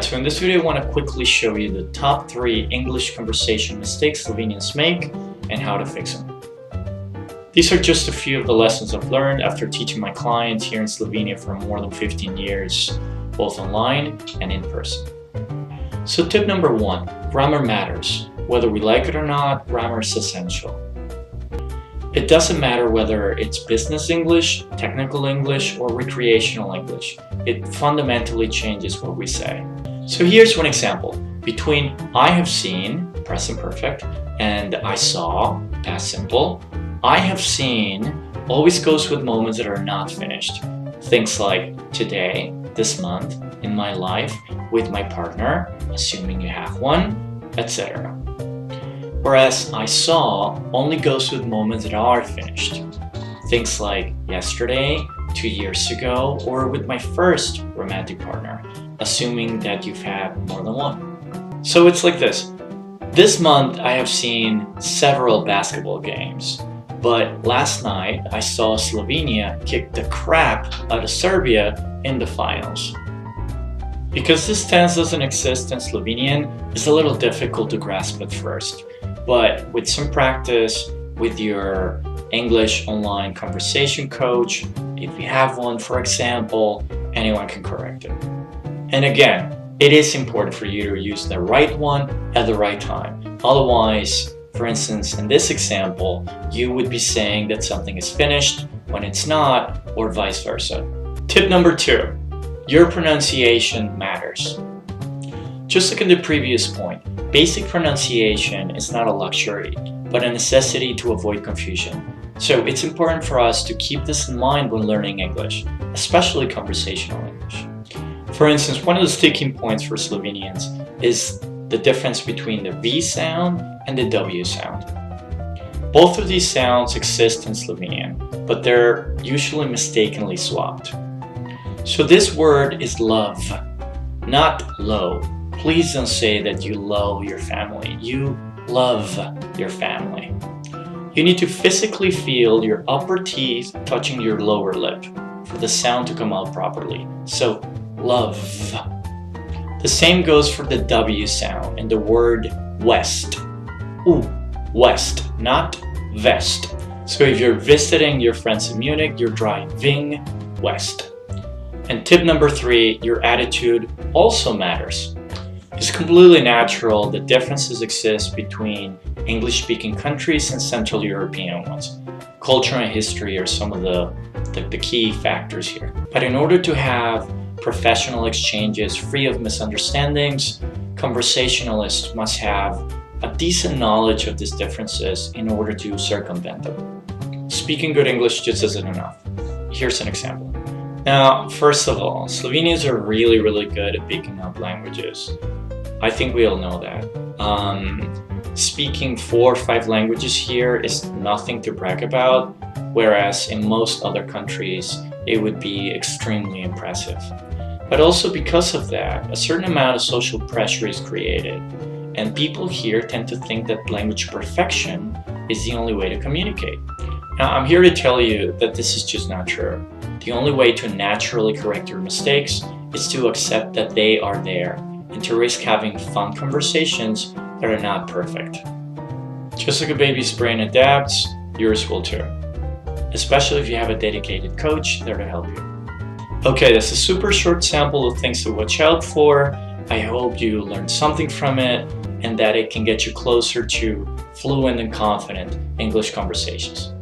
Alright, so in this video I want to quickly show you the top 3 English conversation mistakes Slovenians make and how to fix them. These are just a few of the lessons I've learned after teaching my clients here in Slovenia for more than 15 years, both online and in person. So tip number 1, grammar matters. Whether we like it or not, grammar is essential. It doesn't matter whether it's business English, technical English, or recreational English. It fundamentally changes what we say. So here's one example. Between I have seen, present perfect, and I saw, past simple, I have seen always goes with moments that are not finished. Things like today, this month, in my life, with my partner, assuming you have one, etc. Whereas I saw only goes with moments that are finished. Things like yesterday, 2 years ago, or with my first romantic partner, assuming that you've had more than one. So it's like this. This month I have seen several basketball games, but last night I saw Slovenia kick the crap out of Serbia in the finals. Because this tense doesn't exist in Slovenian, it's a little difficult to grasp at first. But with some practice, with your English online conversation coach, if you have one, for example, anyone can correct it. And again, it is important for you to use the right one at the right time. Otherwise, for instance, in this example, you would be saying that something is finished when it's not, or vice versa. Tip number 2, your pronunciation matters. Just like in the previous point, basic pronunciation is not a luxury, but a necessity to avoid confusion. So it's important for us to keep this in mind when learning English, especially conversational English. For instance, one of the sticking points for Slovenians is the difference between the V sound and the W sound. Both of these sounds exist in Slovenian, but they're usually mistakenly swapped. So this word is love, not low. Please don't say that you love your family. You love your family. You need to physically feel your upper teeth touching your lower lip for the sound to come out properly. So, love. The same goes for the W sound in the word west. Ooh, west, not vest. So if you're visiting your friends in Munich, you're driving west. And tip number 3, your attitude also matters. It's completely natural that differences exist between English-speaking countries and Central European ones. Culture and history are some of the key factors here. But in order to have professional exchanges free of misunderstandings, conversationalists must have a decent knowledge of these differences in order to circumvent them. Speaking good English just isn't enough. Here's an example. Now, first of all, Slovenians are really good at picking up languages. I think we all know that. Speaking 4 or 5 languages here is nothing to brag about, whereas in most other countries it would be extremely impressive. But also because of that, a certain amount of social pressure is created, and people here tend to think that language perfection is the only way to communicate. Now, I'm here to tell you that this is just not true. The only way to naturally correct your mistakes is to accept that they are there and to risk having fun conversations that are not perfect. Just like a baby's brain adapts, yours will too. Especially if you have a dedicated coach there to help you. Okay, that's a super short sample of things to watch out for. I hope you learned something from it and that it can get you closer to fluent and confident English conversations.